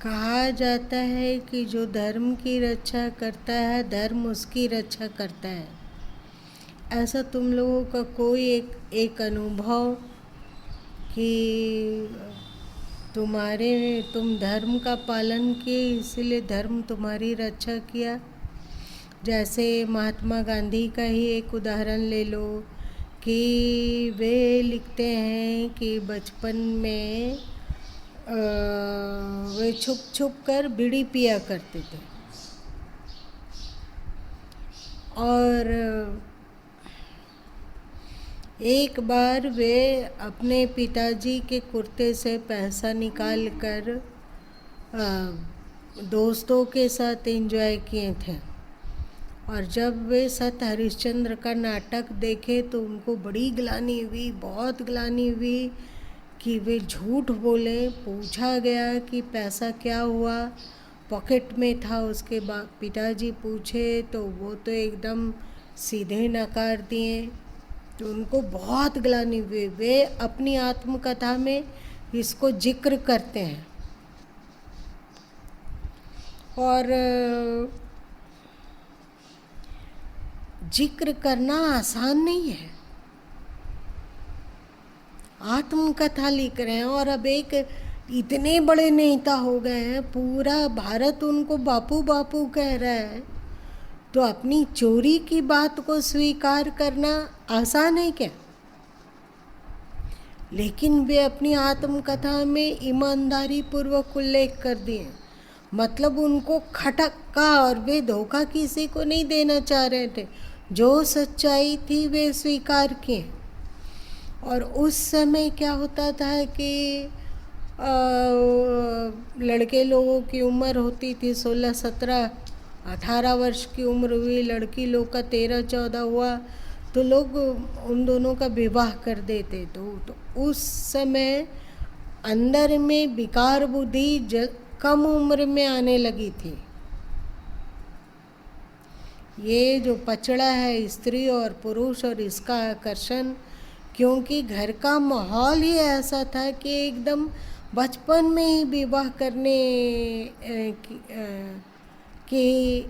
कहा जाता है कि जो धर्म की रक्षा करता है धर्म उसकी रक्षा करता है। ऐसा तुम लोगों का कोई एक अनुभव कि तुम धर्म का पालन किए इसलिए धर्म तुम्हारी रक्षा किया? जैसे महात्मा गांधी का ही एक उदाहरण ले लो कि वे लिखते हैं कि बचपन में वे छुप छुप कर बीड़ी पिया करते थे और एक बार वे अपने पिताजी के कुर्ते से पैसा निकाल कर दोस्तों के साथ एंजॉय किए थे और जब वे सत हरिश्चंद्र का नाटक देखे तो उनको बड़ी ग्लानि हुई, बहुत ग्लानि हुई कि वे झूठ बोले। पूछा गया कि पैसा क्या हुआ, पॉकेट में था। उसके बाद पिताजी पूछे तो वो तो एकदम सीधे नकार दिए। तो उनको बहुत ग्लानि हुई। वे अपनी आत्मकथा में इसको जिक्र करते हैं और जिक्र करना आसान नहीं है। आत्मकथा लिख रहे हैं और अब एक इतने बड़े नेता हो गए हैं, पूरा भारत उनको बापू बापू कह रहा है, तो अपनी चोरी की बात को स्वीकार करना आसान है क्या? लेकिन वे अपनी आत्मकथा में ईमानदारी पूर्वक उल्लेख कर दिए। मतलब उनको खटका और वे धोखा किसी को नहीं देना चाह रहे थे। जो सच्चाई थी वे स्वीकार किए। और उस समय क्या होता था कि लड़के लोगों की उम्र होती थी 16, 17, 18 वर्ष की उम्र हुई, लड़की लोग का 13, 14 हुआ तो लोग उन दोनों का विवाह कर देते। तो उस समय अंदर में विकार बुद्धि कम उम्र में आने लगी थी। ये जो पचड़ा है स्त्री और पुरुष और इसका आकर्षण, क्योंकि घर का माहौल ही ऐसा था कि एकदम बचपन में ही विवाह करने की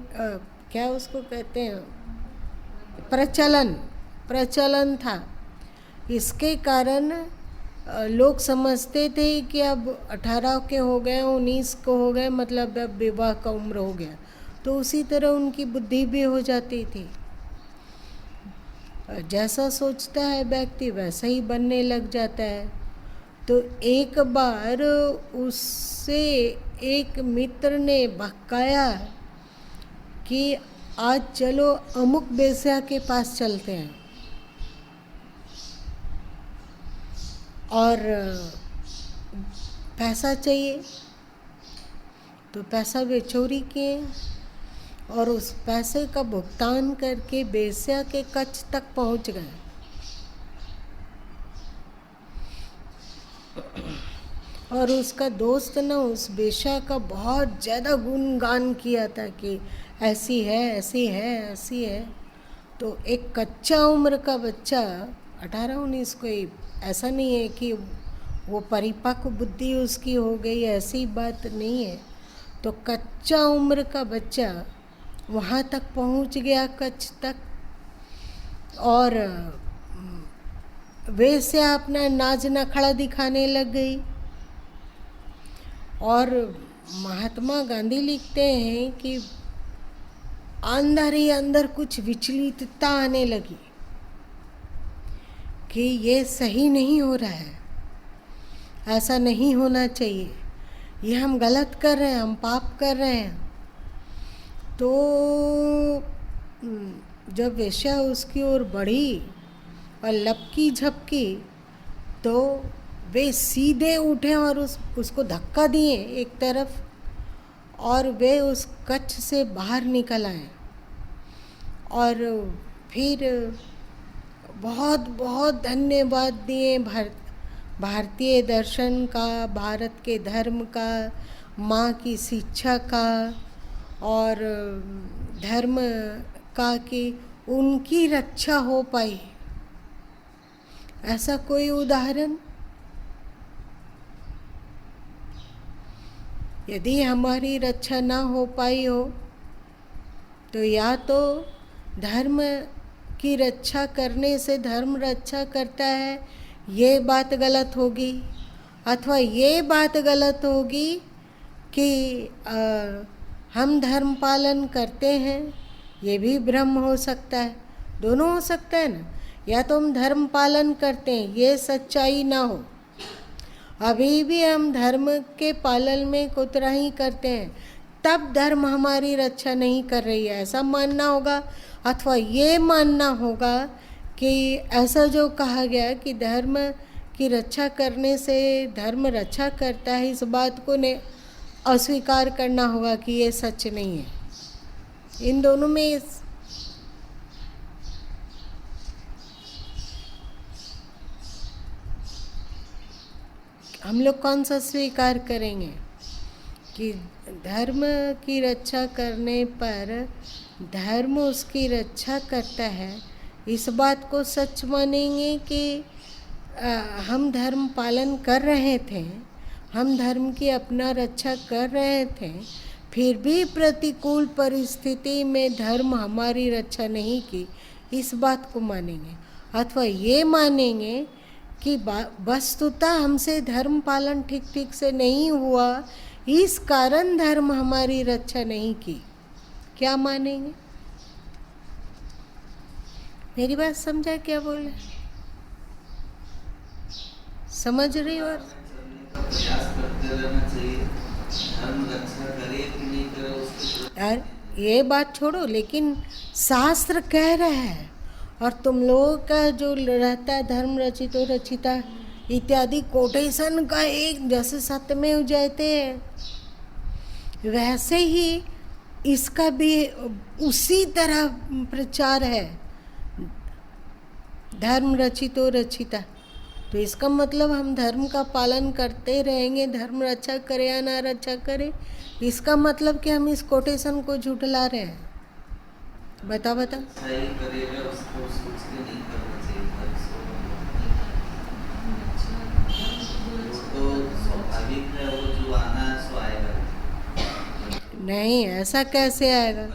क्या उसको कहते हैं, प्रचलन था। इसके कारण लोग समझते थे कि अब 18 के हो गए, 19 को हो गए, मतलब अब विवाह का उम्र हो गया। तो उसी तरह उनकी बुद्धि भी हो जाती थी। जैसा सोचता है व्यक्ति वैसा ही बनने लग जाता है। तो एक बार उससे एक मित्र ने बहकाया कि आज चलो अमुक बेस्या के पास चलते हैं और पैसा चाहिए। तो पैसा वे चोरी किए और उस पैसे का भुगतान करके बेस्या के कच्छ तक पहुंच गए। और उसका दोस्त ने उस बेश्या का बहुत ज़्यादा गुणगान किया था कि ऐसी है, ऐसी है, ऐसी है। तो एक कच्चा उम्र का बच्चा 18-19 कोई ऐसा नहीं है कि वो परिपक्व बुद्धि उसकी हो गई, ऐसी बात नहीं है। तो कच्चा उम्र का बच्चा वहाँ तक पहुँच गया, कच्छ तक, और वैसे अपना नाच नखड़ा दिखाने लग गई। और महात्मा गांधी लिखते हैं कि अंदर ही अंदर कुछ विचलितता आने लगी कि ये सही नहीं हो रहा है, ऐसा नहीं होना चाहिए, ये हम गलत कर रहे हैं, हम पाप कर रहे हैं। तो जब वेश्या उसकी ओर बढ़ी और लपकी झपकी तो वे सीधे उठे और उसको धक्का दिए एक तरफ और वे उस कच्छ से बाहर निकल आए। और फिर बहुत बहुत धन्यवाद दिए भारतीय दर्शन का, भारत के धर्म का, माँ की शिक्षा का और धर्म का कि उनकी रक्षा हो पाई। ऐसा कोई उदाहरण यदि हमारी रक्षा ना हो पाई हो तो या तो धर्म की रक्षा करने से धर्म रक्षा करता है, ये बात गलत होगी, अथवा ये बात गलत होगी कि हम धर्म पालन करते हैं, ये भी भ्रम हो सकता है। दोनों हो सकता है ना। या तो हम धर्म पालन करते हैं, ये सच्चाई ना हो, अभी भी हम धर्म के पालन में कोताही करते हैं, तब धर्म हमारी रक्षा नहीं कर रही है, ऐसा मानना होगा। अथवा ये मानना होगा कि ऐसा जो कहा गया कि धर्म की रक्षा करने से धर्म रक्षा करता है, इस बात को ने अस्वीकार करना होगा कि ये सच नहीं है। इन दोनों में हम लोग कौन सा स्वीकार करेंगे कि धर्म की रक्षा करने पर धर्म उसकी रक्षा करता है, इस बात को सच मानेंगे कि हम धर्म पालन कर रहे थे, हम धर्म की अपना रक्षा कर रहे थे, फिर भी प्रतिकूल परिस्थिति में धर्म हमारी रक्षा नहीं की, इस बात को मानेंगे। अथवा ये मानेंगे कि वस्तुतः हमसे धर्म पालन ठीक से नहीं हुआ, इस कारण धर्म हमारी रक्षा नहीं की। क्या मानेंगे? मेरी बात समझा क्या बोले? समझ रही हो? प्रयास करते रहना चाहिए, धर्म रक्षा करे कि नहीं करे उसके। यार ये बात छोड़ो, लेकिन शास्त्र कह रहा है, और तुम लोगों का जो रहता है धर्म रचितो रचिता इत्यादि कोटेशन का एक जैसे सत्यमेव जयते है, वैसे ही इसका भी उसी तरह प्रचार है, धर्म रचितो रचिता। तो इसका मतलब हम धर्म का पालन करते रहेंगे, धर्म रक्षा करे या ना रक्षा करे, इसका मतलब कि हम इस कोटेशन को झुठला रहे हैं। बता सही करेगा उसको सोच के नहीं करना चाहिए, तो स्वाभाविक है, वो जो आना है सो आएगा। नहीं, ऐसा कैसे आएगा?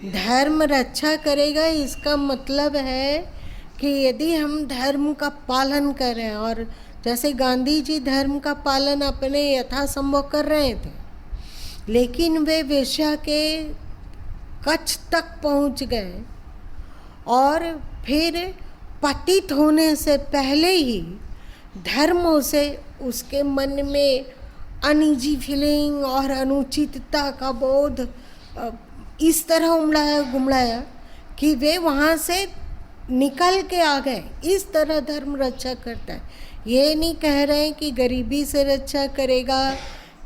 धर्म रक्षा करेगा, इसका मतलब है कि यदि हम धर्म का पालन कर रहे हैं, और जैसे गांधी जी धर्म का पालन अपने यथासंभव कर रहे थे, लेकिन वे वेश्या के कच्छ तक पहुंच गए, और फिर पतित होने से पहले ही धर्म से उसके मन में अनिजी फीलिंग और अनुचितता का बोध इस तरह उमड़ाया गुमड़ाया कि वे वहाँ से निकल के आ गए। इस तरह धर्म रक्षा करता है। ये नहीं कह रहे हैं कि गरीबी से रक्षा करेगा,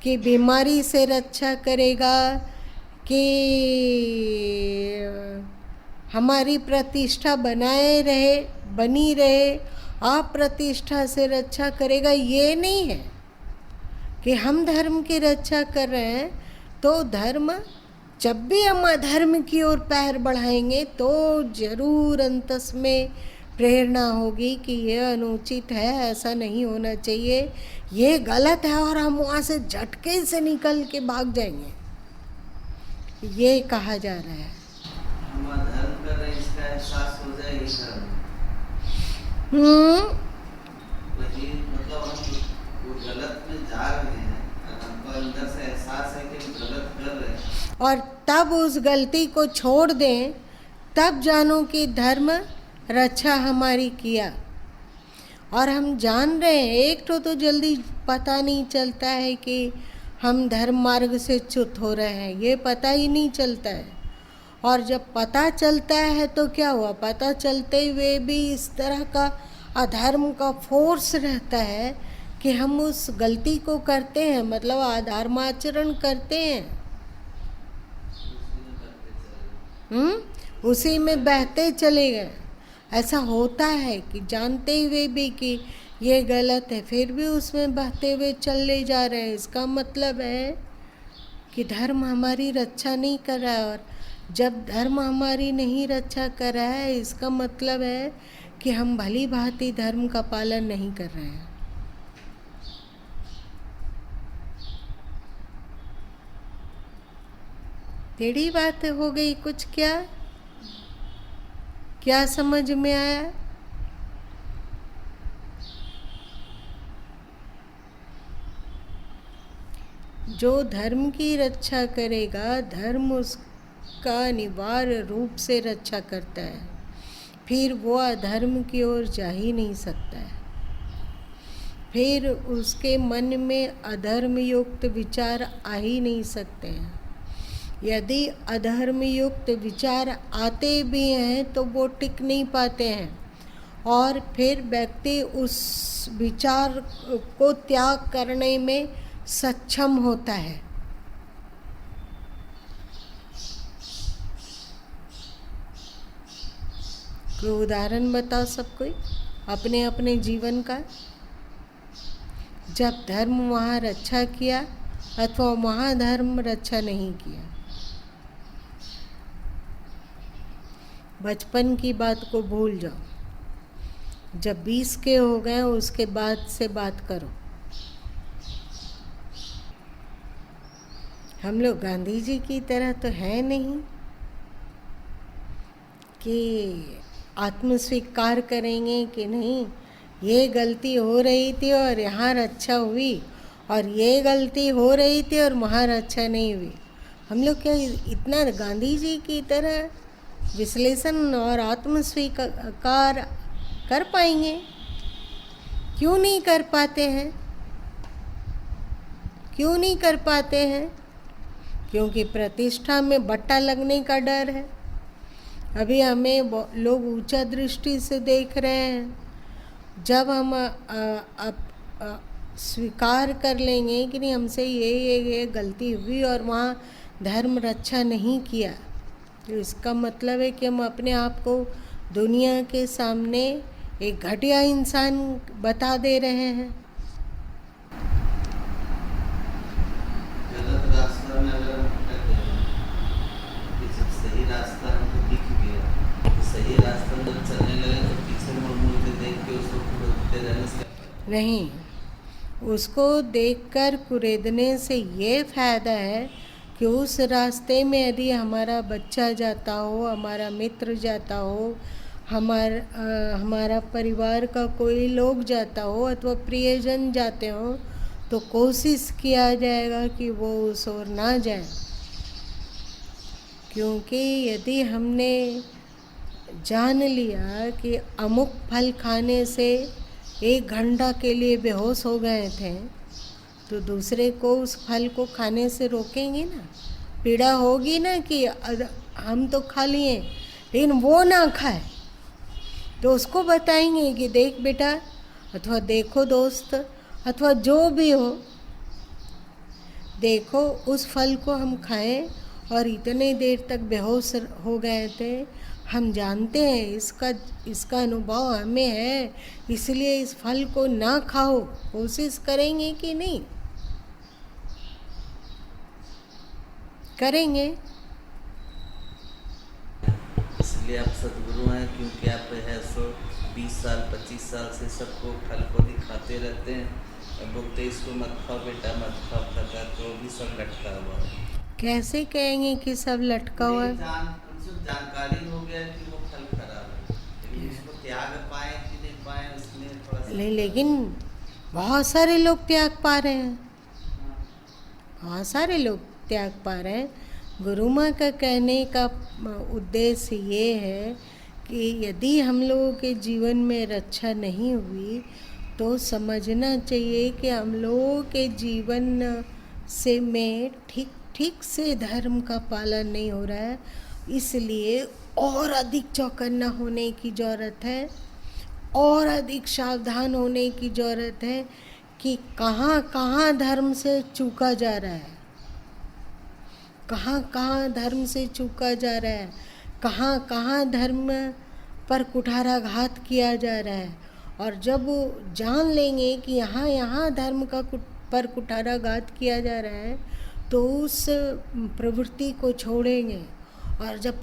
कि बीमारी से रक्षा करेगा, कि हमारी प्रतिष्ठा बनी रहे, अप्रतिष्ठा से रक्षा करेगा, ये नहीं है कि हम धर्म की रक्षा कर रहे हैं। तो धर्म, जब भी हम अधर्म की ओर पैर बढ़ाएंगे तो जरूर अंतस में प्रेरणा होगी कि यह अनुचित है, ऐसा नहीं होना चाहिए, ये गलत है, और हम वहाँ से झटके से निकल के भाग जाएंगे। ये कहा जा रहा है। हम धर्म कर रहे हैं, इसका एहसास हो जाए इस धर्म। वही मतलब हम वो गलत में जा रहे हैं, हमको अंदर से एहसास है कि हम गलत कर रहे हैं, और तब उस गलती को छोड़ दें, तब जानो कि धर्म रक्षा हमारी किया। और हम जान रहे हैं, एक तो जल्दी पता नहीं चलता है कि हम धर्म मार्ग से च्युत हो रहे हैं, ये पता ही नहीं चलता है। और जब पता चलता है तो क्या हुआ, पता चलते हुए भी इस तरह का अधर्म का फोर्स रहता है कि हम उस गलती को करते हैं, मतलब अधर्माचरण करते हैं, उसी में बहते चले गए। ऐसा होता है कि जानते हुए भी कि ये गलत है, फिर भी उसमें बहते हुए चले जा रहे हैं। इसका मतलब है कि धर्म हमारी रक्षा नहीं कर रहा है, और जब धर्म हमारी नहीं रक्षा कर रहा है, इसका मतलब है कि हम भली भांति धर्म का पालन नहीं कर रहे हैं। टेढ़ी बात हो गई कुछ? क्या क्या समझ में आया? जो धर्म की रक्षा करेगा, धर्म उसका अनिवार्य रूप से रक्षा करता है, फिर वो अधर्म की ओर जा ही नहीं सकता है। फिर उसके मन में अधर्म युक्त विचार आ ही नहीं सकते हैं। यदि अधर्म युक्त विचार आते भी हैं तो वो टिक नहीं पाते हैं, और फिर व्यक्ति उस विचार को त्याग करने में सक्षम होता है। कोई उदाहरण बताओ सब कोई अपने अपने जीवन का, जब धर्म वहाँ रक्षा किया अथवा वहाँ धर्म रक्षा नहीं किया। बचपन की बात को भूल जाओ, जब 20 के हो गए उसके बाद से बात करो। हम लोग गांधी जी की तरह तो है नहीं कि आत्मस्वीकार करेंगे कि नहीं ये गलती हो रही थी और यहाँ रक्षा हुई, और ये गलती हो रही थी और वहाँ रक्षा नहीं हुई। हम लोग क्या इतना गांधी जी की तरह विश्लेषण और आत्मस्वीकार कर पाएंगे? क्यों नहीं कर पाते हैं? क्यों नहीं कर पाते हैं? क्योंकि प्रतिष्ठा में बट्टा लगने का डर है। अभी हमें लोग ऊंचा दृष्टि से देख रहे हैं। जब हम स्वीकार कर लेंगे कि नहीं हमसे ये गलती हुई और वहाँ धर्म रक्षा नहीं किया, तो इसका मतलब है कि हम अपने आप को दुनिया के सामने एक घटिया इंसान बता दे रहे हैं। गलत रास्ता में अगर हम भटक गए, कि जब सही रास्ता हमको दिख गया, तो सही रास्ता में जब चलने लगे तो पीछे मुड़ मुड़ के देख के उसको कुरेदते रहने से नहीं, उसको देखकर कुरेदने से ये फायदा है कि उस रास्ते में यदि हमारा बच्चा जाता हो, हमारा मित्र जाता हो, हमारा परिवार का कोई लोग जाता हो अथवा प्रियजन जाते हो, तो कोशिश किया जाएगा कि वो उस ओर ना जाए। क्योंकि यदि हमने जान लिया कि अमुक फल खाने से 1 घंटा के लिए बेहोश हो गए थे, तो दूसरे को उस फल को खाने से रोकेंगे ना। पीड़ा होगी ना कि हम तो खा लिए लेकिन वो ना खाए, तो उसको बताएंगे कि देख बेटा, अथवा देखो दोस्त, अथवा जो भी हो, देखो उस फल को हम खाएं और इतने देर तक बेहोश हो गए थे, हम जानते हैं इसका अनुभव हमें है, इसलिए इस फल को ना खाओ। कोशिश करेंगे कि नहीं? करेंगे। इसलिए आप सदगुरु हैं, क्योंकि आप है 20 साल 25 साल से सबको फल को दिखाते रहते हैं। अब बोलते इसको मत खाओ बेटा, मत खाओ, खाता तो भी सब लटका हुआ है। कैसे कहेंगे कि सब लटका हुआ है? उनसे जानकारी हो गया कि वो फल खराब है, लेकिन उसको त्याग पाए कि नहीं पाए उसमें थोड़ा सा लेकिन बहुत सारे लोग त्याग पा रहे हैं, बहुत सारे लोग त्याग पा रहे हैं। गुरु माँ का कहने का उद्देश्य ये है कि यदि हम लोगों के जीवन में रक्षा नहीं हुई तो समझना चाहिए कि हम लोगों के जीवन से में ठीक से धर्म का पालन नहीं हो रहा है। इसलिए और अधिक चौकन्ना होने की ज़रूरत है, और अधिक सावधान होने की ज़रूरत है कि कहाँ कहाँ धर्म से चूका जा रहा है, कहाँ कहाँ धर्म से चूका जा रहा है, कहाँ कहाँ धर्म पर कुठाराघात किया जा रहा है। और जब वो जान लेंगे कि यहाँ यहाँ धर्म का पर कुठाराघात किया जा रहा है, तो उस प्रवृत्ति को छोड़ेंगे। और जब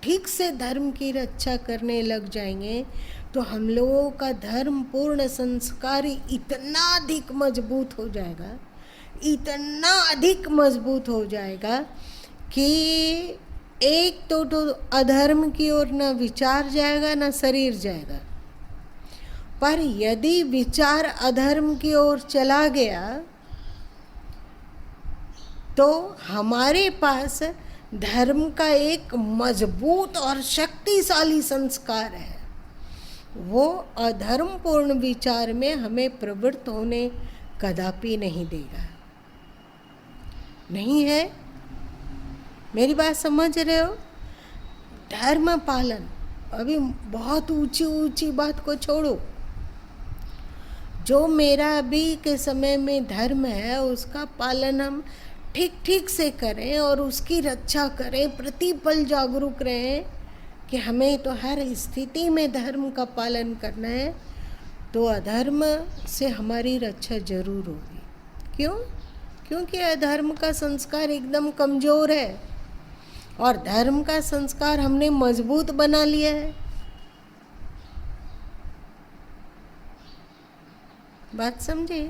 ठीक से धर्म की रक्षा करने लग जाएंगे, तो हम लोगों का धर्म पूर्ण संस्कार इतना अधिक मजबूत हो जाएगा, इतना अधिक मजबूत हो जाएगा कि एक तो अधर्म की ओर ना विचार जाएगा ना शरीर जाएगा। पर यदि विचार अधर्म की ओर चला गया तो हमारे पास धर्म का एक मजबूत और शक्तिशाली संस्कार है। वो अधर्मपूर्ण विचार में हमें प्रवृत्त होने कदापि नहीं देगा। नहीं है? मेरी बात समझ रहे हो? धर्म पालन, अभी बहुत ऊंची ऊंची बात को छोड़ो। जो मेरा अभी के समय में धर्म है उसका पालन हम ठीक ठीक से करें और उसकी रक्षा करें, प्रतिपल जागरूक रहें कि हमें तो हर स्थिति में धर्म का पालन करना है, तो अधर्म से हमारी रक्षा जरूर होगी। क्यों? क्योंकि अधर्म का संस्कार एकदम कमज़ोर है और धर्म का संस्कार हमने मजबूत बना लिया है। बात समझे?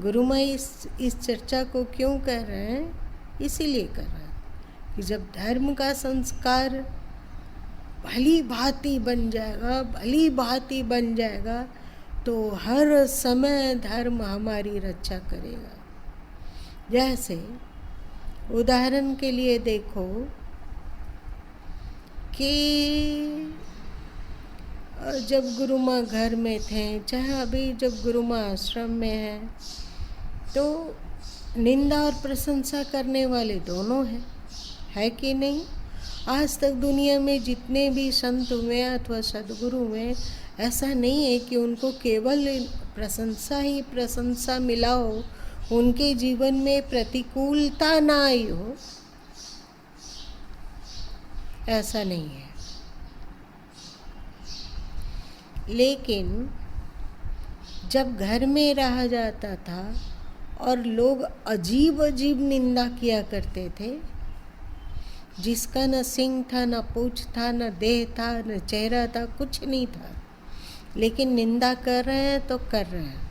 गुरु माँ इस चर्चा को क्यों कर रहे हैं? इसीलिए कर रहे हैं कि जब धर्म का संस्कार भली भांति बन जाएगा, भली भांति बन जाएगा, तो हर समय धर्म हमारी रक्षा करेगा। जैसे उदाहरण के लिए देखो कि जब गुरु माँ घर में थे, चाहे अभी जब गुरु माँ आश्रम में है, तो निंदा और प्रशंसा करने वाले दोनों हैं, है कि नहीं? आज तक दुनिया में जितने भी संत हुए अथवा सद्गुरु हुए, ऐसा नहीं है कि उनको केवल प्रशंसा ही प्रशंसा मिला हो, उनके जीवन में प्रतिकूलता ना आई हो, ऐसा नहीं है। लेकिन जब घर में रहा जाता था और लोग अजीब अजीब निंदा किया करते थे, जिसका न सिंह था, न पूँछ था, न देह था, न चेहरा था, कुछ नहीं था, लेकिन निंदा कर रहे हैं तो कर रहे हैं।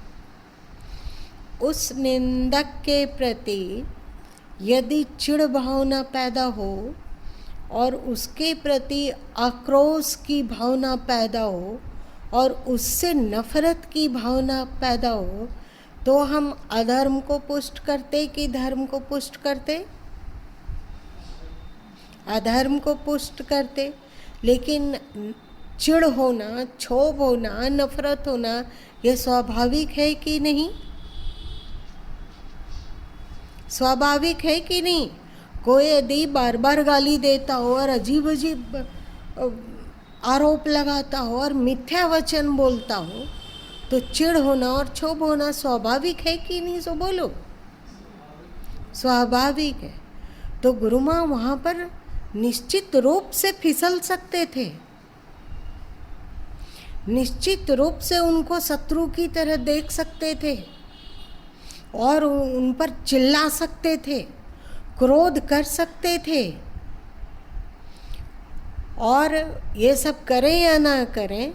उस निंदक के प्रति यदि चिढ़ भावना पैदा हो और उसके प्रति आक्रोश की भावना पैदा हो और उससे नफरत की भावना पैदा हो, तो हम अधर्म को पुष्ट करते कि धर्म को पुष्ट करते? अधर्म को पुष्ट करते। लेकिन चिढ़ होना, क्षोभ होना, नफरत होना, ये स्वाभाविक है कि नहीं? स्वाभाविक है कि नहीं? कोई यदि बार बार गाली देता हो और अजीब अजीब आरोप लगाता हो और मिथ्या वचन बोलता हो, तो चिढ़ होना और क्षोभ होना स्वाभाविक है कि नहीं? सो बोलो, स्वाभाविक है। तो गुरु माँ वहाँ पर निश्चित रूप से फिसल सकते थे, निश्चित रूप से उनको शत्रु की तरह देख सकते थे और उन पर चिल्ला सकते थे, क्रोध कर सकते थे, और ये सब करें या ना करें,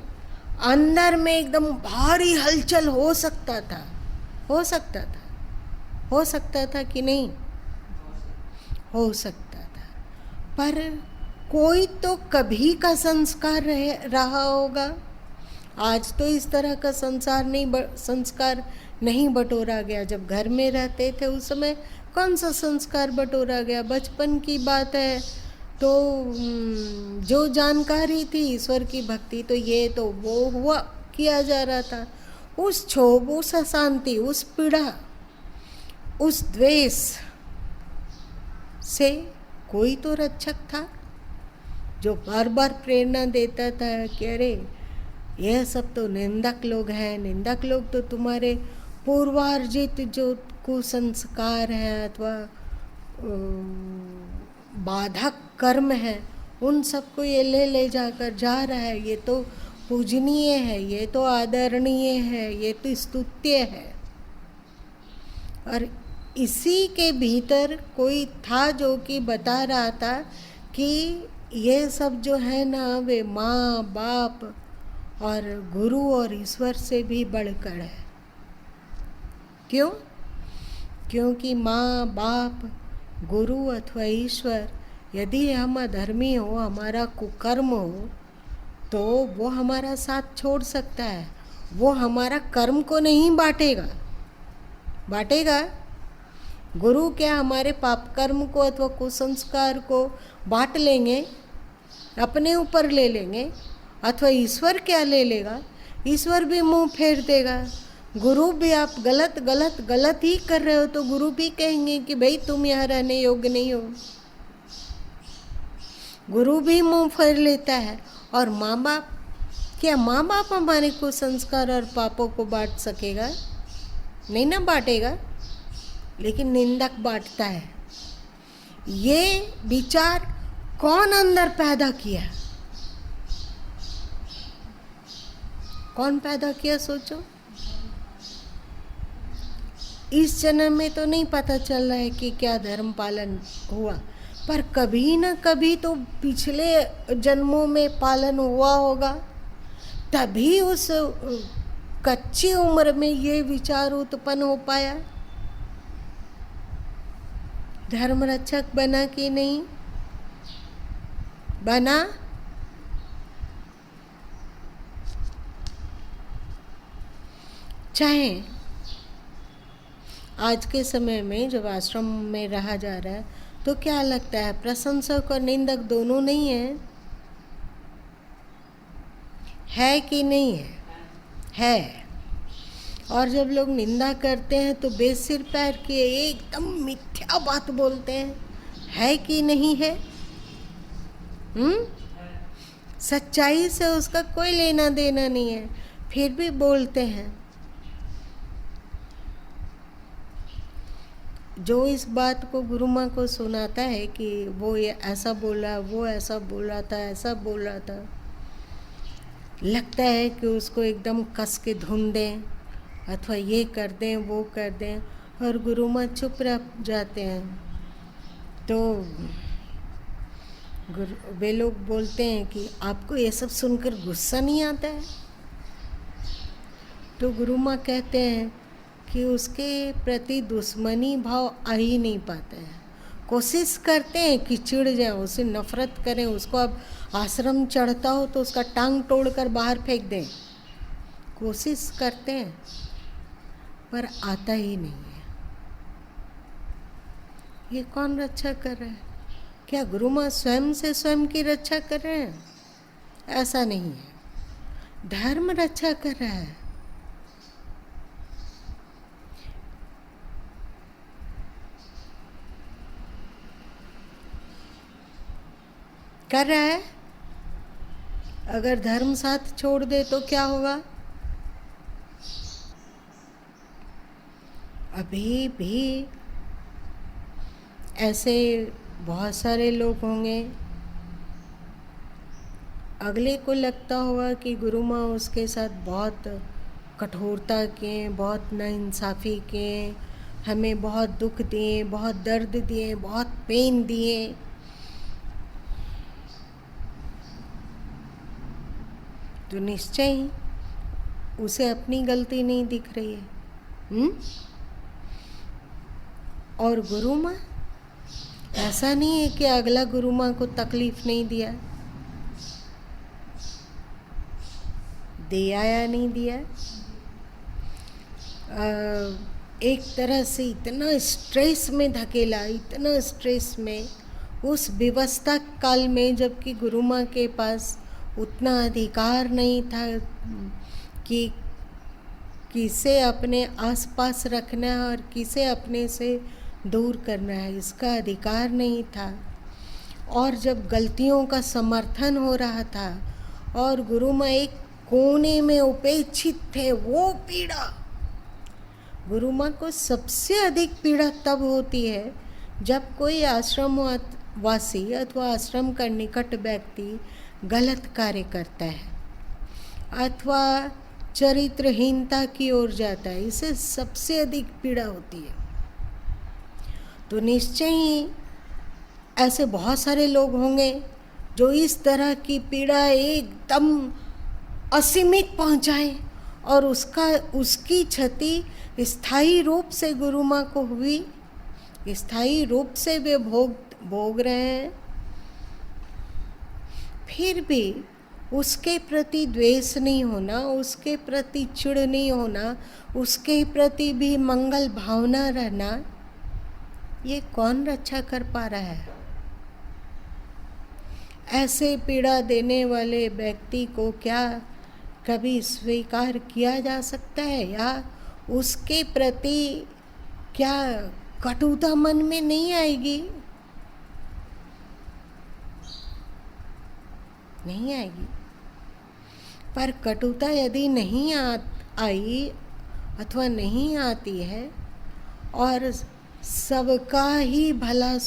अंदर में एकदम भारी हलचल हो सकता था, हो सकता था, हो सकता था कि नहीं? हो सकता था। पर कोई तो कभी का संस्कार रहा होगा। आज तो इस तरह का संस्कार नहीं बटोरा गया। जब घर में रहते थे उस समय कौन सा संस्कार बटोरा गया? बचपन की बात है तो जो जानकारी थी ईश्वर की भक्ति, तो ये तो वो हुआ किया जा रहा था। उस क्षोभ, उस अशांति, उस पीड़ा, उस द्वेष से कोई तो रक्षक था जो बार बार प्रेरणा देता था कि अरे यह सब तो निंदक लोग हैं, निंदक लोग तो तुम्हारे पूर्वार्जित जो कुसंस्कार हैं अथवा बाधक कर्म है, उन सबको ये ले जाकर जा रहा है। ये तो पूजनीय है, ये तो आदरणीय है, ये तो स्तुत्य है। और इसी के भीतर कोई था जो कि बता रहा था कि ये सब जो है ना, वे माँ बाप और गुरु और ईश्वर से भी बढ़कर है। क्यों? क्योंकि माँ बाप गुरु अथवा ईश्वर यदि हम अधर्मी हो, हमारा कुकर्म हो, तो वो हमारा साथ छोड़ सकता है। वो हमारा कर्म को नहीं बांटेगा। गुरु क्या हमारे पाप कर्म को अथवा कुसंस्कार को बांट लेंगे, अपने ऊपर ले लेंगे, अथवा ईश्वर क्या ले लेगा? ईश्वर भी मुंह फेर देगा। गुरु भी आप गलत ही कर रहे हो तो गुरु भी कहेंगे कि भाई तुम यहाँ रहने योग्य नहीं हो। गुरु भी मुंह फेर लेता है। और माँ बाप क्या माँ बाप हमारे कुसंस्कार और पापों को बांट सकेगा? नहीं ना बांटेगा, लेकिन निंदक बांटता है। ये विचार कौन अंदर पैदा किया? कौन पैदा किया सोचो। इस जन्म में तो नहीं पता चल रहा है कि क्या धर्म पालन हुआ, पर कभी ना कभी तो पिछले जन्मों में पालन हुआ होगा, तभी उस कच्ची उम्र में ये विचार उत्पन्न हो पाया। धर्म रक्षक बना कि नहीं बना? चाहे आज के समय में जब आश्रम में रहा जा रहा है तो क्या लगता है प्रशंसक और निंदक दोनों नहीं है कि नहीं है? और जब लोग निंदा करते हैं तो बेसिर पैर के एकदम मिथ्या बात बोलते हैं, है कि नहीं है? सच्चाई से उसका कोई लेना देना नहीं है, फिर भी बोलते हैं। जो इस बात को गुरु माँ को सुनाता है कि वो ये ऐसा बोला, वो ऐसा बोला था, ऐसा बोला था, लगता है कि उसको एकदम कस के धुन दें अथवा ये कर दें, वो कर दें, और गुरु माँ चुप रह जाते हैं। तो वे लोग बोलते हैं कि आपको ये सब सुनकर गुस्सा नहीं आता है? तो गुरु माँ कहते हैं कि उसके प्रति दुश्मनी भाव आ ही नहीं पाते हैं। कोशिश करते हैं कि चिढ़ जाए, उसे नफरत करें, उसको अब आश्रम चढ़ता हो तो उसका टांग तोड़कर बाहर फेंक दें, कोशिश करते हैं, पर आता ही नहीं है। ये कौन रक्षा कर रहा है? क्या गुरु माँ स्वयं से स्वयं की रक्षा कर रहे हैं? ऐसा नहीं है, धर्म रक्षा कर रहा है। कर रहा है। अगर धर्म साथ छोड़ दे तो क्या होगा? अभी भी ऐसे बहुत सारे लोग होंगे, अगले को लगता होगा कि गुरु माँ उसके साथ बहुत कठोरता किए, बहुत नाइंसाफ़ी किए, हमें बहुत दुख दिए, बहुत दर्द दिए, बहुत पेन दिए। तो निश्चय ही उसे अपनी गलती नहीं दिख रही है। और गुरु माँ, ऐसा नहीं है कि अगला गुरु माँ को तकलीफ नहीं दिया, दिया या नहीं दिया। एक तरह से इतना स्ट्रेस में धकेला, इतना स्ट्रेस में, उस विवस्था काल में, जबकि गुरु माँ के पास उतना अधिकार नहीं था कि किसे अपने आसपास रखना है और किसे अपने से दूर करना है, इसका अधिकार नहीं था। और जब गलतियों का समर्थन हो रहा था और गुरु माँ एक कोने में उपेक्षित थे, वो पीड़ा, गुरु माँ को सबसे अधिक पीड़ा तब होती है जब कोई आश्रम वासी अथवा आश्रम का निकट व्यक्ति गलत कार्य करता है अथवा चरित्रहीनता की ओर जाता है, इसे सबसे अधिक पीड़ा होती है। तो निश्चय ही ऐसे बहुत सारे लोग होंगे जो इस तरह की पीड़ा एकदम असीमित पहुंचाए और उसकी क्षति स्थायी रूप से गुरु माँ को हुई, स्थायी रूप से वे भोग रहे हैं, फिर भी उसके प्रति द्वेष नहीं होना, उसके प्रति चिढ़ नहीं होना, उसके प्रति भी मंगल भावना रहना, ये कौन रक्षा कर पा रहा है? ऐसे पीड़ा देने वाले व्यक्ति को क्या कभी स्वीकार किया जा सकता है? या उसके प्रति क्या कटुता मन में नहीं आएगी? नहीं आएगी। पर कटुता यदि नहीं आई अथवा नहीं आती है और सबका ही भला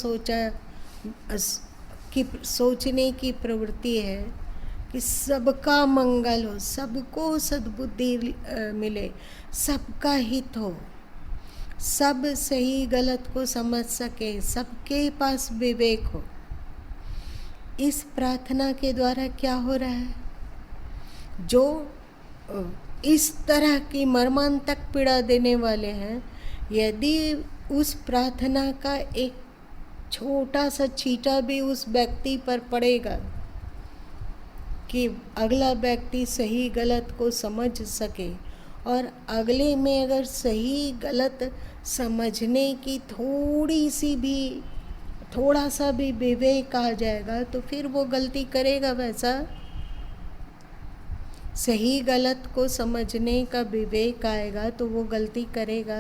सोचने की प्रवृत्ति है कि सबका मंगल हो, सबको सद्बुद्धि मिले, सबका हित हो, सब सही गलत को समझ सके, सबके पास विवेक हो, इस प्रार्थना के द्वारा क्या हो रहा है? जो इस तरह की मर्मांतक पीड़ा देने वाले हैं, यदि उस प्रार्थना का एक छोटा सा छींटा भी उस व्यक्ति पर पड़ेगा कि अगला व्यक्ति सही गलत को समझ सके, और अगले में अगर सही गलत समझने की थोड़ा सा भी विवेक आ जाएगा, तो फिर वो गलती करेगा। वैसा सही गलत को समझने का विवेक आएगा तो वो गलती करेगा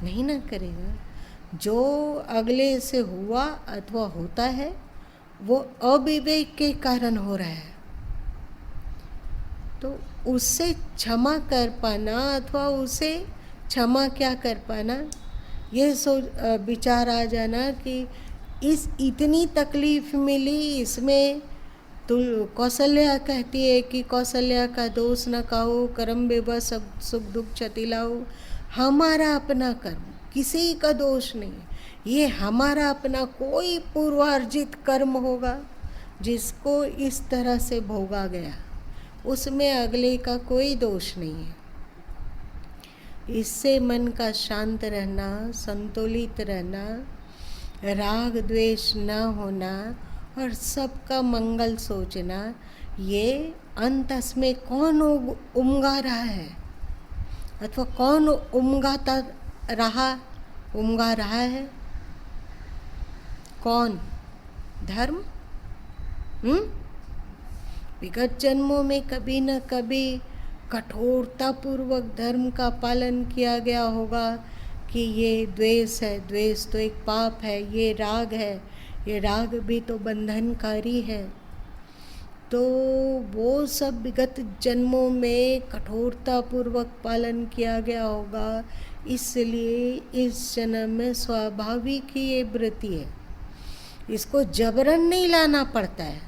नहीं ना करेगा। जो अगले से हुआ अथवा होता है वो अविवेक के कारण हो रहा है, तो उससे क्षमा कर पाना अथवा उसे क्षमा क्या कर पाना, ये विचार आ जाना कि इतनी तकलीफ मिली, इसमें तो कौशल्या कहती है कि कौशल्या का दोष न कहो, कर्म विवश सब सुख दुख चतिलाओ। हमारा अपना कर्म, किसी का दोष नहीं, ये हमारा अपना कोई पूर्वार्जित कर्म होगा जिसको इस तरह से भोगा गया, उसमें अगले का कोई दोष नहीं है। इससे मन का शांत रहना, संतुलित रहना, राग द्वेष न होना और सबका मंगल सोचना, ये अंतस में कौन उमगा रहा है अथवा कौन उमगा रहा है? कौन? धर्म। विगत जन्मों में कभी न कभी कठोरता पूर्वक धर्म का पालन किया गया होगा कि ये द्वेष है, द्वेष तो एक पाप है, ये राग है, ये राग भी तो बंधनकारी है। तो वो सब विगत जन्मों में कठोरता पूर्वक पालन किया गया होगा, इसलिए इस जन्म में स्वाभाविक ही ये वृत्ति है, इसको जबरन नहीं लाना पड़ता है।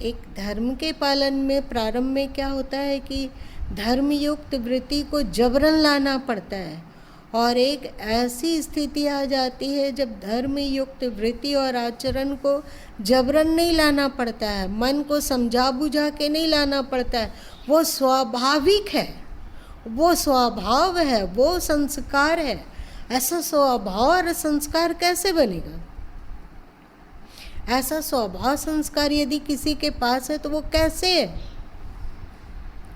एक धर्म के पालन में प्रारंभ में क्या होता है कि धर्मयुक्त वृत्ति को जबरन लाना पड़ता है, और एक ऐसी स्थिति आ जाती है जब धर्मयुक्त वृत्ति और आचरण को जबरन नहीं लाना पड़ता है, मन को समझा बुझा के नहीं लाना पड़ता है, वो स्वाभाविक है, वो स्वभाव है, वो संस्कार है। ऐसा स्वभाव और संस्कार कैसे बनेगा? ऐसा स्वभाव संस्कार यदि किसी के पास है तो वो कैसे है?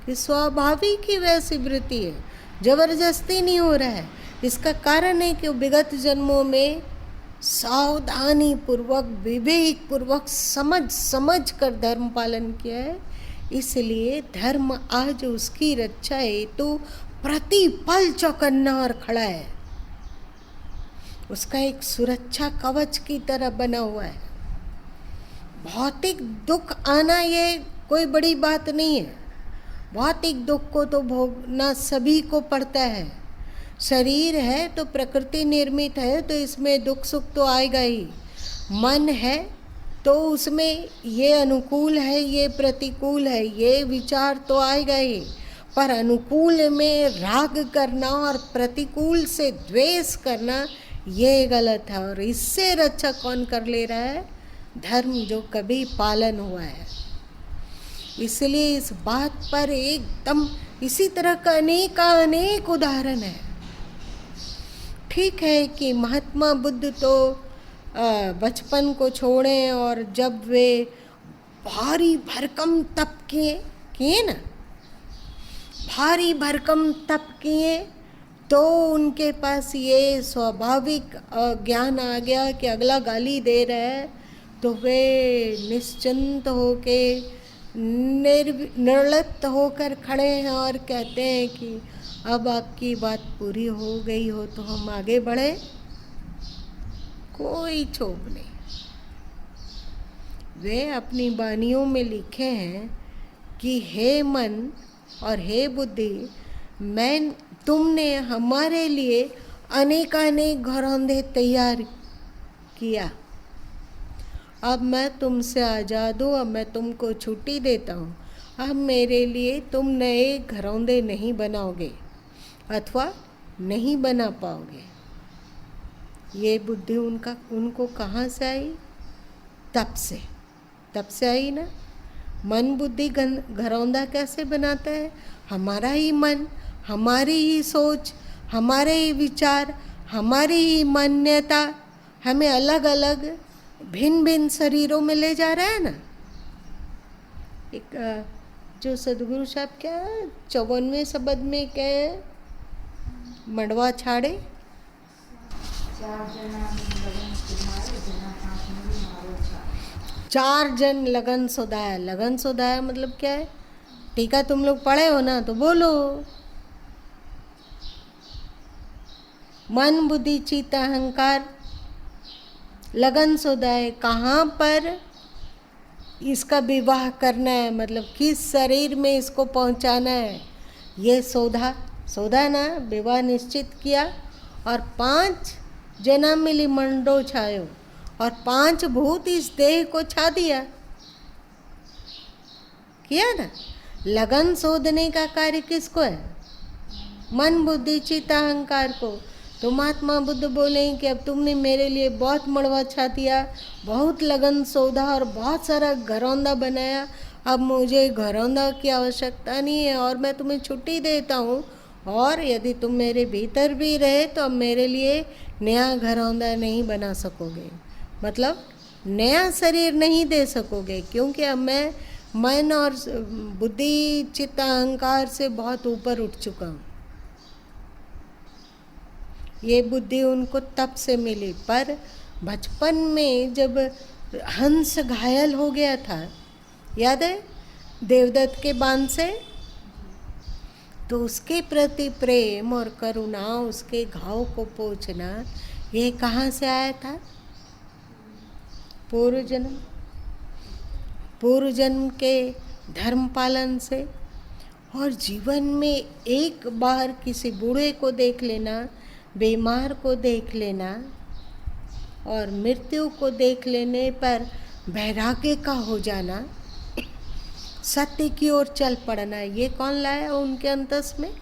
कि स्वाभाविक ही वैसी वृत्ति है, जबरदस्ती नहीं हो रहा है। इसका कारण है कि विगत जन्मों में सावधानी पूर्वक, विवेक पूर्वक, समझ कर धर्म पालन किया है, इसलिए धर्म आज उसकी रक्षा हेतु प्रतिपल चौकन्ना और खड़ा है, उसका एक सुरक्षा कवच की तरह बना हुआ है। भौतिक दुख आना ये कोई बड़ी बात नहीं है, भौतिक दुख को तो भोगना सभी को पड़ता है। शरीर है तो प्रकृति निर्मित है, तो इसमें दुख सुख तो आएगा ही। मन है तो उसमें ये अनुकूल है, ये प्रतिकूल है, ये विचार तो आएगा ही। पर अनुकूल में राग करना और प्रतिकूल से द्वेष करना ये गलत है, और इससे रक्षा कौन कर ले रहा है? धर्म जो कभी पालन हुआ है। इसलिए इस बात पर एकदम इसी तरह का अनेक उदाहरण है। ठीक है कि महात्मा बुद्ध तो बचपन को छोड़े और जब वे भारी भरकम तप किए ना, भारी भरकम तप किए, तो उनके पास ये स्वाभाविक ज्ञान आ गया कि अगला गाली दे रहा है तो वे निश्चिंत होके निर्लिप्त होकर खड़े हैं और कहते हैं कि अब आपकी बात पूरी हो गई हो तो हम आगे बढ़े। कोई क्षोभ नहीं। वे अपनी वाणियों में लिखे हैं कि हे मन और हे बुद्धि, तुमने हमारे लिए अनेकानेक घरौंदे तैयार किया। अब मैं तुमसे आज़ाद हूँ, अब मैं तुमको छुट्टी देता हूँ। अब मेरे लिए तुम नए घरौंदे नहीं बनाओगे अथवा नहीं बना पाओगे। ये बुद्धि उनको कहाँ से आई? तप से आई ना। मन बुद्धि घरौंदा कैसे बनाता है? हमारा ही मन, हमारी ही सोच, हमारे ही विचार, हमारी ही मान्यता हमें अलग अलग भिन्न भिन्न शरीरों में ले जा रहा है ना। एक जो सदगुरु साहब क्या 54वें शब्द में क्या है? मड़वा छाड़े चार जन लगन सोदाया। लगन सोदाया मतलब क्या है? टीका तुम लोग पढ़े हो ना, तो बोलो। मन बुद्धि चित्त अहंकार लगन सोदाए। कहाँ पर इसका विवाह करना है, मतलब किस शरीर में इसको पहुँचाना है, ये सौदा ना विवाह निश्चित किया। और 5 जन्म मिली मंडो छायो और 5 भूत इस देह को छा दिया। किया ना। लगन शोधने का कार्य किसको है? मन बुद्धि चित्त अहंकार को। तो महात्मा बुद्ध बोले कि अब तुमने मेरे लिए बहुत मड़वा छा दिया, बहुत लगन सौदा और बहुत सारा घरौंदा बनाया। अब मुझे घरौंदा की आवश्यकता नहीं है और मैं तुम्हें छुट्टी देता हूँ। और यदि तुम मेरे भीतर भी रहे तो अब मेरे लिए नया घरौंदा नहीं बना सकोगे, मतलब नया शरीर नहीं दे सकोगे, क्योंकि अब मैं मन और बुद्धि चित्त अहंकार से बहुत ऊपर उठ चुका हूँ। ये बुद्धि उनको तप से मिली। पर बचपन में जब हंस घायल हो गया था, याद है, देवदत्त के बाण से, तो उसके प्रति प्रेम और करुणा, उसके घाव को पोंछना, ये कहाँ से आया था? पूर्व जन्म के धर्म पालन से। और जीवन में एक बार किसी बूढ़े को देख लेना, बीमार को देख लेना और मृत्यु को देख लेने पर वैराग्य का हो जाना, सत्य की ओर चल पड़ना, ये कौन लाया उनके अंतस में?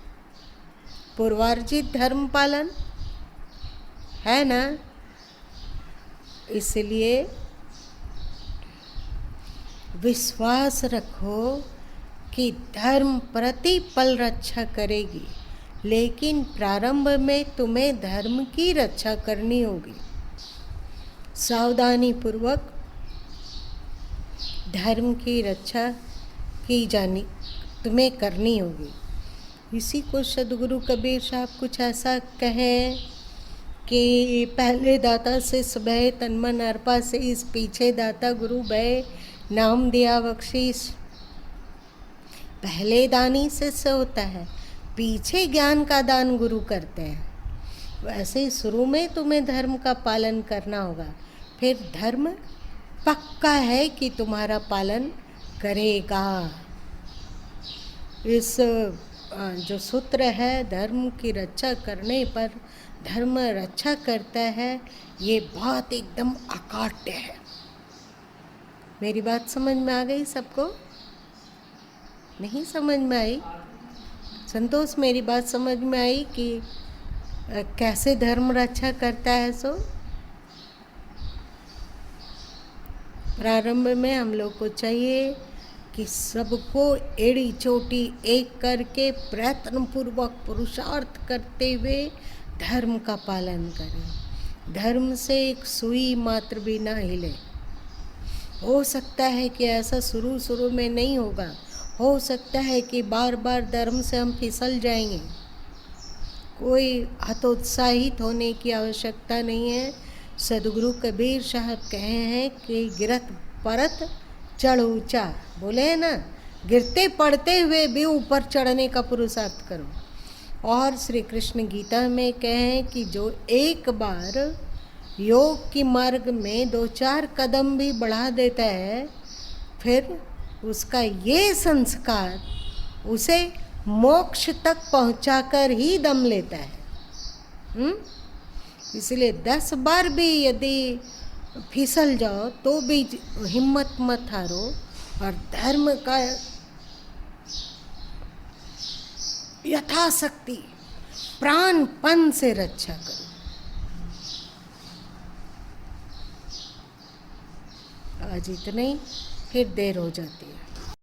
पूर्वार्जित धर्म पालन है ना। इसलिए विश्वास रखो कि धर्म प्रतिपल रक्षा करेगी, लेकिन प्रारंभ में तुम्हें धर्म की रक्षा करनी होगी। सावधानी पूर्वक धर्म की रक्षा की जानी तुम्हें करनी होगी। इसी को सदगुरु कबीर साहब कुछ ऐसा कहें कि पहले दाता से भय तन मन अर्पा से, इस पीछे दाता गुरु भय नाम दिया बख्शीश। पहले दानी शिष्य होता है, पीछे ज्ञान का दान गुरु करते हैं। वैसे ही शुरू में तुम्हें धर्म का पालन करना होगा, फिर धर्म पक्का है कि तुम्हारा पालन करेगा। इस जो सूत्र है, धर्म की रक्षा करने पर धर्म रक्षा करता है, ये बहुत एकदम अकाट्य है। मेरी बात समझ में आ गई सबको? नहीं समझ में आई? संतोष, मेरी बात समझ में आई कि कैसे धर्म रक्षा करता है? सो प्रारंभ में हम लोग को चाहिए कि सबको एड़ी चोटी एक करके प्रयत्नपूर्वक पुरुषार्थ करते हुए धर्म का पालन करें, धर्म से एक सुई मात्र भी ना हिले। हो सकता है कि ऐसा शुरू शुरू में नहीं होगा, हो सकता है कि बार बार धर्म से हम फिसल जाएंगे। कोई हतोत्साहित होने की आवश्यकता नहीं है। सदगुरु कबीर साहब कहे हैं कि गिरत परत चढ़ ऊंचा, बोले हैं ना, गिरते पड़ते हुए भी ऊपर चढ़ने का पुरुषार्थ करो। और श्री कृष्ण गीता में कहें कि जो एक बार योग की मार्ग में 2-4 कदम भी बढ़ा देता है, फिर उसका ये संस्कार उसे मोक्ष तक पहुंचाकर ही दम लेता है। इसलिए 10 बार भी यदि फिसल जाओ तो भी हिम्मत मत हारो और धर्म का यथाशक्ति प्राणपण से रक्षा करो। आज इतना ही, फिर देर हो जाती है।